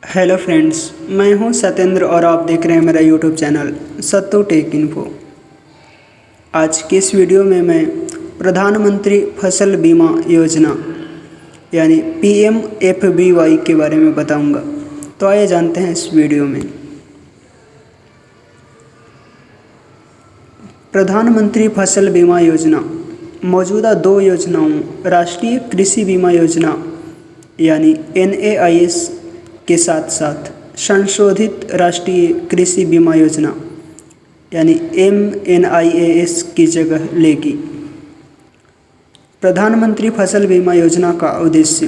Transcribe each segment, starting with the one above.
Hello friends, मैं हूं सत्येंद्र और आप देख रहे हैं मेरा यूट्यूब चैनल सत्तू टेक इन्फो। आज के इस वीडियो में मैं प्रधानमंत्री फसल बीमा योजना यानी PMFBY के बारे में बताऊंगा। तो आइए जानते हैं इस वीडियो में। प्रधानमंत्री फसल बीमा योजना मौजूदा दो योजनाओं राष्ट्रीय कृषि बीमा योजना यानी NAIS के साथ साथ संशोधित राष्ट्रीय कृषि बीमा योजना यानी MNIAS की जगह लेगी। प्रधानमंत्री फसल बीमा योजना का उद्देश्य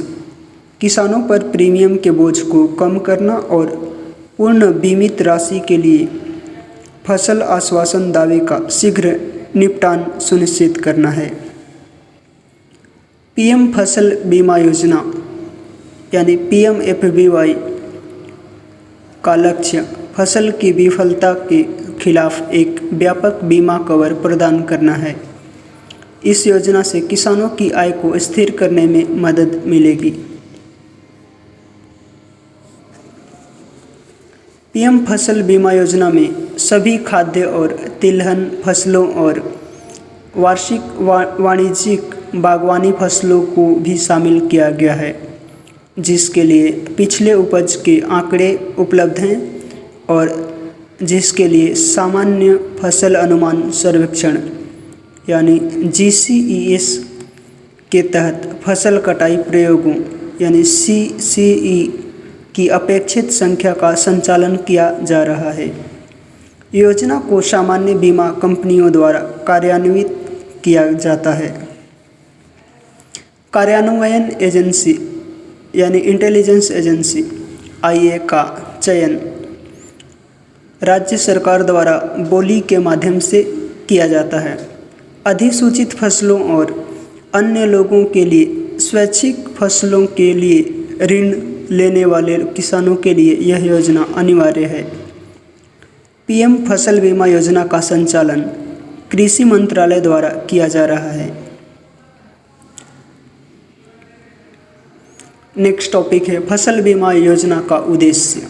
किसानों पर प्रीमियम के बोझ को कम करना और पूर्ण बीमित राशि के लिए फसल आश्वासन दावे का शीघ्र निपटान सुनिश्चित करना है। PM फसल बीमा योजना यानी PMFBY का लक्ष्य फसल की विफलता के खिलाफ एक व्यापक बीमा कवर प्रदान करना है। इस योजना से किसानों की आय को स्थिर करने में मदद मिलेगी। PM फसल बीमा योजना में सभी खाद्य और तिलहन फसलों और वार्षिक वाणिज्यिक बागवानी फसलों को भी शामिल किया गया है, जिसके लिए पिछले उपज के आंकड़े उपलब्ध हैं और जिसके लिए सामान्य फसल अनुमान सर्वेक्षण यानी GCES के तहत फसल कटाई प्रयोगों यानी CCE की अपेक्षित संख्या का संचालन किया जा रहा है। योजना को सामान्य बीमा कंपनियों द्वारा कार्यान्वित किया जाता है। कार्यान्वयन एजेंसी यानी इंटेलिजेंस एजेंसी IA का चयन राज्य सरकार द्वारा बोली के माध्यम से किया जाता है। अधिसूचित फसलों और अन्य लोगों के लिए स्वैच्छिक फसलों के लिए ऋण लेने वाले किसानों के लिए यह योजना अनिवार्य है। PM फसल बीमा योजना का संचालन कृषि मंत्रालय द्वारा किया जा रहा है। नेक्स्ट टॉपिक है फसल बीमा योजना का उद्देश्य।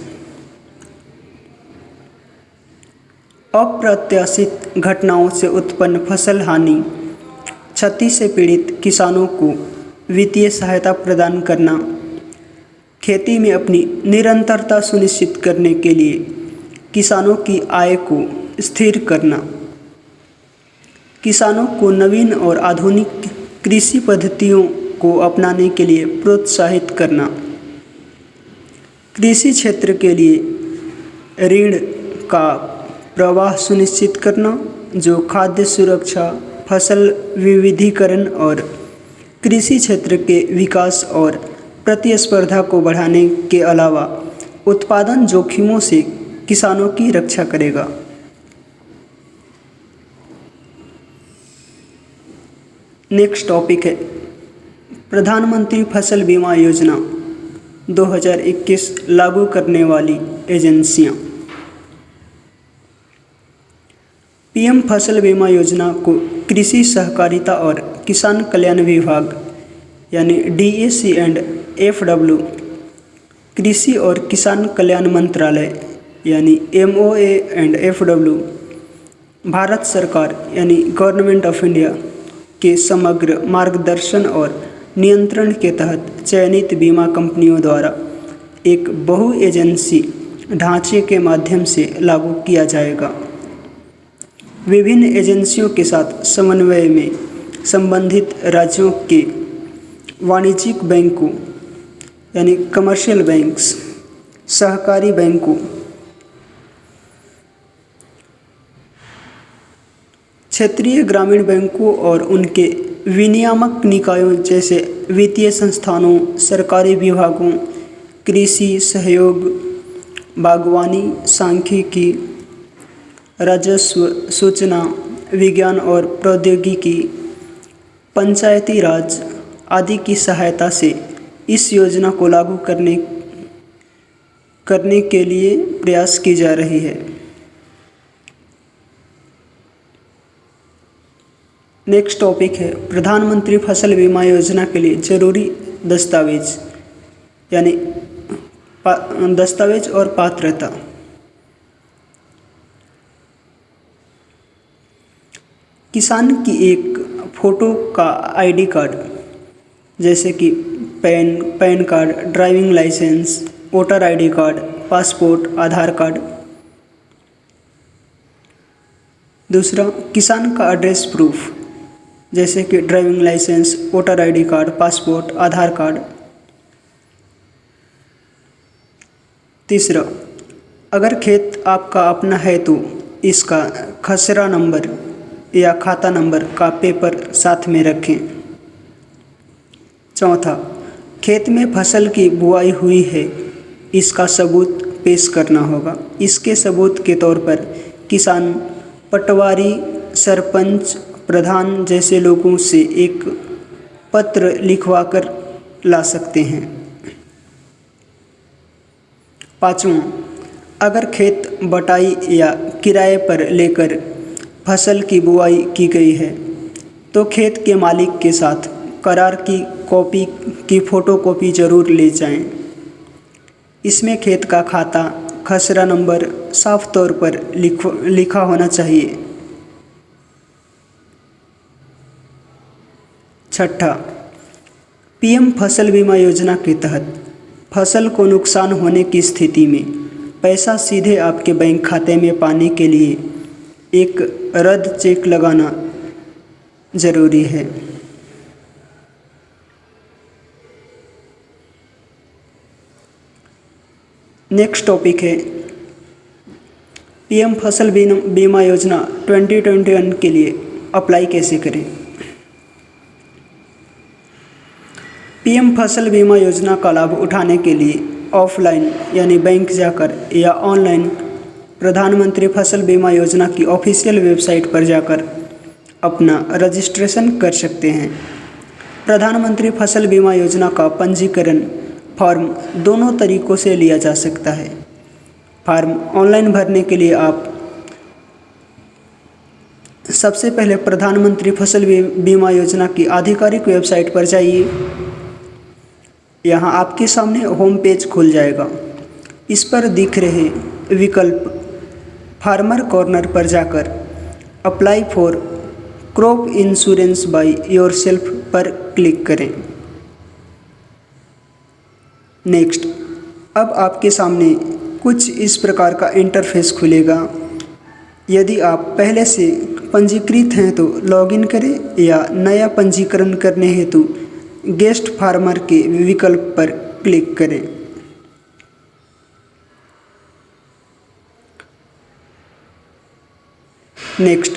अप्रत्याशित घटनाओं से उत्पन्न फसल हानि क्षति से पीड़ित किसानों को वित्तीय सहायता प्रदान करना, खेती में अपनी निरंतरता सुनिश्चित करने के लिए किसानों की आय को स्थिर करना, किसानों को नवीन और आधुनिक कृषि पद्धतियों को अपनाने के लिए प्रोत्साहित करना, कृषि क्षेत्र के लिए ऋण का प्रवाह सुनिश्चित करना जो खाद्य सुरक्षा, फसल विविधीकरण और कृषि क्षेत्र के विकास और प्रतिस्पर्धा को बढ़ाने के अलावा उत्पादन जोखिमों से किसानों की रक्षा करेगा। नेक्स्ट टॉपिक है प्रधानमंत्री फसल बीमा योजना 2021 लागू करने वाली एजेंसियां। PM फसल बीमा योजना को कृषि सहकारिता और किसान कल्याण विभाग यानी DAC एंड FW, कृषि और किसान कल्याण मंत्रालय यानी MOA एंड FW, भारत सरकार यानी गवर्नमेंट ऑफ इंडिया के समग्र मार्गदर्शन और नियंत्रण के तहत चयनित बीमा कंपनियों द्वारा एक बहु एजेंसी ढांचे के माध्यम से लागू किया जाएगा। विभिन्न एजेंसियों के साथ समन्वय में संबंधित राज्यों के वाणिज्यिक बैंकों यानी कमर्शियल बैंक्स, सहकारी बैंकों, क्षेत्रीय ग्रामीण बैंकों और उनके विनियामक निकायों जैसे वित्तीय संस्थानों, सरकारी विभागों, कृषि सहयोग, बागवानी, सांख्यिकी, राजस्व, सूचना विज्ञान और प्रौद्योगिकी, पंचायती राज आदि की सहायता से इस योजना को लागू करने के लिए प्रयास की जा रही है। नेक्स्ट टॉपिक है प्रधानमंत्री फसल बीमा योजना के लिए जरूरी दस्तावेज यानी दस्तावेज और पात्रता। किसान की एक फ़ोटो का आईडी कार्ड जैसे कि PAN card, driving licence, voter ID card, passport, Aadhaar card. दूसरा, किसान का एड्रेस प्रूफ जैसे कि driving licence, voter ID card, passport, Aadhaar card. तीसरा, अगर खेत आपका अपना है तो इसका खसरा नंबर या खाता नंबर का पेपर साथ में रखें। चौथा, खेत में फसल की बुआई हुई है, इसका सबूत पेश करना होगा। इसके सबूत के तौर पर किसान पटवारी, सरपंच, प्रधान जैसे लोगों से एक पत्र लिखवा कर ला सकते हैं। पाँचवां, अगर खेत बटाई या किराए पर लेकर फसल की बुआई की गई है तो खेत के मालिक के साथ करार की कॉपी की फ़ोटोकॉपी ज़रूर ले जाएं। इसमें खेत का खाता, खसरा नंबर साफ तौर पर लिखा होना चाहिए। छठा, पीएम फसल बीमा योजना के तहत फसल को नुकसान होने की स्थिति में पैसा सीधे आपके बैंक खाते में पाने के लिए एक रद्द चेक लगाना ज़रूरी है। नेक्स्ट टॉपिक है पीएम फसल बीमा योजना 2021 के लिए अप्लाई कैसे करें। पीएम फसल बीमा योजना का लाभ उठाने के लिए ऑफलाइन यानी बैंक जाकर या ऑनलाइन प्रधानमंत्री फसल बीमा योजना की ऑफिशियल वेबसाइट पर जाकर अपना रजिस्ट्रेशन कर सकते हैं। प्रधानमंत्री फसल बीमा योजना का पंजीकरण फॉर्म दोनों तरीक़ों से लिया जा सकता है। फॉर्म ऑनलाइन भरने के लिए आप सबसे पहले प्रधानमंत्री फसल बीमा योजना की आधिकारिक वेबसाइट पर जाइए। यहाँ आपके सामने होम पेज खुल जाएगा। इस पर दिख रहे विकल्प फार्मर कॉर्नर पर जाकर apply for crop insurance by yourself पर क्लिक करें। नेक्स्ट, अब आपके सामने कुछ इस प्रकार का इंटरफेस खुलेगा। यदि आप पहले से पंजीकृत हैं तो लॉगिन करें या नया पंजीकरण करने हेतु गेस्ट फार्मर के विकल्प पर क्लिक करें। नेक्स्ट,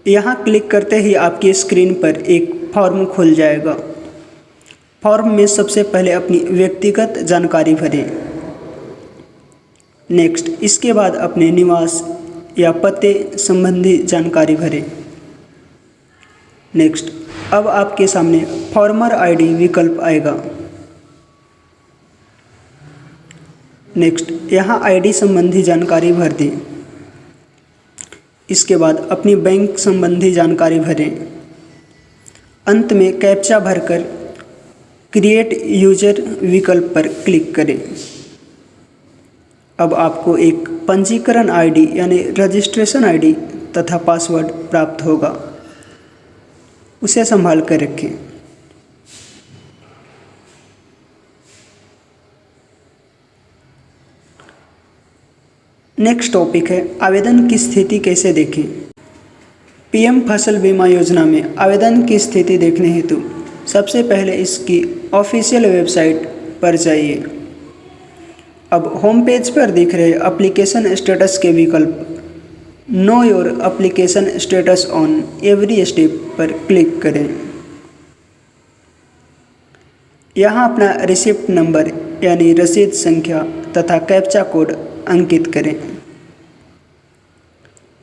यहाँ क्लिक करते ही आपकी स्क्रीन पर एक फॉर्म खुल जाएगा। फॉर्म में सबसे पहले अपनी व्यक्तिगत जानकारी भरें। नेक्स्ट, इसके बाद अपने निवास या पते संबंधी जानकारी भरें। नेक्स्ट, अब आपके सामने फार्मर आईडी विकल्प आएगा। नेक्स्ट, यहाँ आईडी संबंधी जानकारी भर दें। इसके बाद अपनी बैंक संबंधी जानकारी भरें। अंत में कैप्चा भरकर क्रिएट यूजर विकल्प पर क्लिक करें। अब आपको एक पंजीकरण आईडी यानी रजिस्ट्रेशन आईडी तथा पासवर्ड प्राप्त होगा। उसे संभाल कर रखें। नेक्स्ट टॉपिक है आवेदन की स्थिति कैसे देखें। पीएम फसल बीमा योजना में आवेदन की स्थिति देखने हेतु सबसे पहले इसकी ऑफिशियल वेबसाइट पर जाइए। अब होम पेज पर दिख रहे एप्लीकेशन स्टेटस के विकल्प know your application status on every step पर क्लिक करें। यहाँ अपना रिसिप्ट नंबर यानी रसीद संख्या तथा कैप्चा कोड अंकित करें।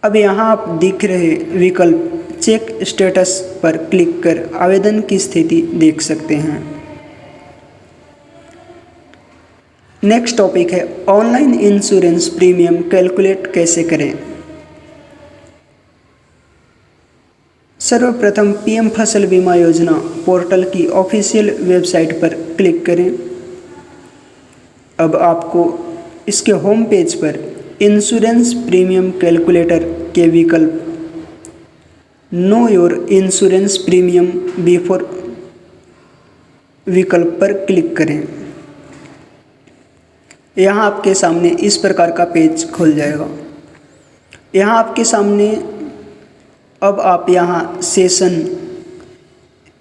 अब यहाँ आप दिख रहे विकल्प चेक स्टेटस पर क्लिक कर आवेदन की स्थिति देख सकते हैं। नेक्स्ट टॉपिक है ऑनलाइन इंश्योरेंस प्रीमियम कैलकुलेट कैसे करें। सर्वप्रथम पीएम फसल बीमा योजना पोर्टल की ऑफिशियल वेबसाइट पर क्लिक करें। अब आपको इसके होम पेज पर इंश्योरेंस प्रीमियम कैलकुलेटर के विकल्प know your insurance premium before विकल्प पर क्लिक करें। यहाँ आपके सामने इस प्रकार का पेज खुल जाएगा। यहाँ आपके सामने अब आप यहाँ सेशन,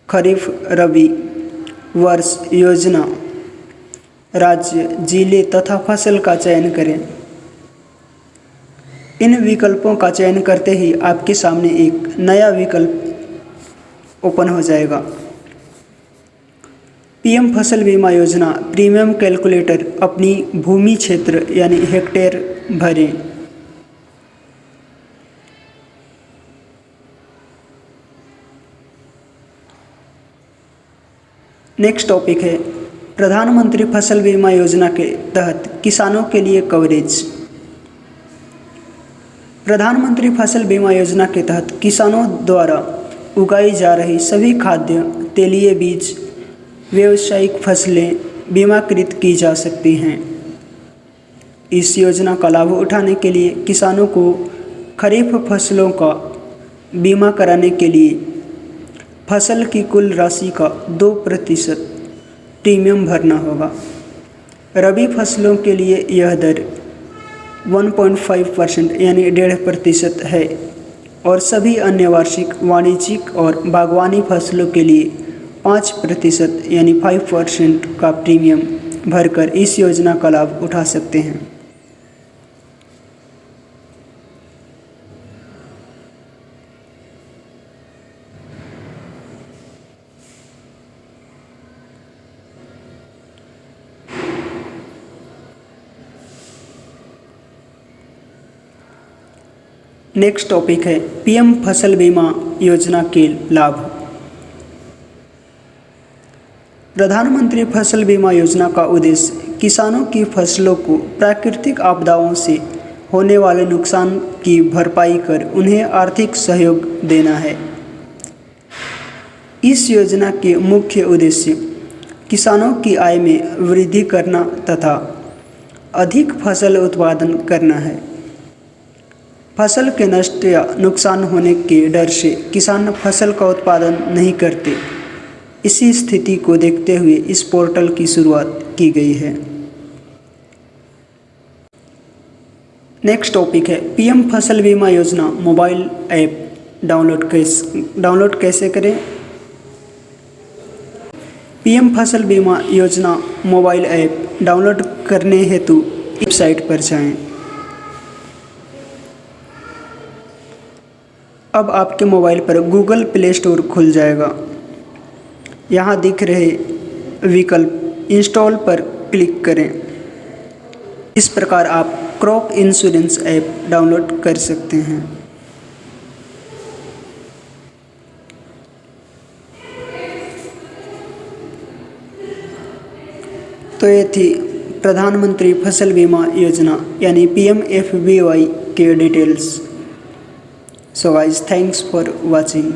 खरीफ, रबी, वर्ष, योजना, राज्य, जिले तथा फसल का चयन करें। इन विकल्पों का चयन करते ही आपके सामने एक नया विकल्प ओपन हो जाएगा। पीएम फसल बीमा योजना प्रीमियम कैलकुलेटर अपनी भूमि क्षेत्र यानी हेक्टेयर भरें। नेक्स्ट टॉपिक है प्रधानमंत्री फसल बीमा योजना के तहत किसानों के लिए कवरेज। प्रधानमंत्री फसल बीमा योजना के तहत किसानों द्वारा उगाई जा रही सभी खाद्य, तेलीय बीज, व्यावसायिक फसलें बीमाकृत की जा सकती हैं। इस योजना का लाभ उठाने के लिए किसानों को खरीफ फसलों का बीमा कराने के लिए फसल की कुल राशि का 2% प्रीमियम भरना होगा। रबी फसलों के लिए यह दर 1.5% यानी 1.5% है और सभी अन्य वार्षिक, वाणिज्यिक और बागवानी फसलों के लिए 5% यानी 5% का प्रीमियम भरकर इस योजना का लाभ उठा सकते हैं। नेक्स्ट टॉपिक है पीएम फसल बीमा योजना के लाभ। प्रधानमंत्री फसल बीमा योजना का उद्देश्य किसानों की फसलों को प्राकृतिक आपदाओं से होने वाले नुकसान की भरपाई कर उन्हें आर्थिक सहयोग देना है। इस योजना के मुख्य उद्देश्य किसानों की आय में वृद्धि करना तथा अधिक फसल उत्पादन करना है। फसल के नष्ट या नुकसान होने के डर से किसान फसल का उत्पादन नहीं करते। इसी स्थिति को देखते हुए इस पोर्टल की शुरुआत की गई है। नेक्स्ट टॉपिक है पीएम फसल बीमा योजना मोबाइल ऐप डाउनलोड कैसे करें। पीएम फसल बीमा योजना मोबाइल ऐप डाउनलोड करने हेतु वेबसाइट पर जाएं। अब आपके मोबाइल पर गूगल प्ले स्टोर खुल जाएगा। यहाँ दिख रहे विकल्प इंस्टॉल पर क्लिक करें। इस प्रकार आप क्रॉप इंश्योरेंस ऐप डाउनलोड कर सकते हैं। तो ये थी प्रधानमंत्री फसल बीमा योजना यानी PMFBY के details. So guys, thanks for watching.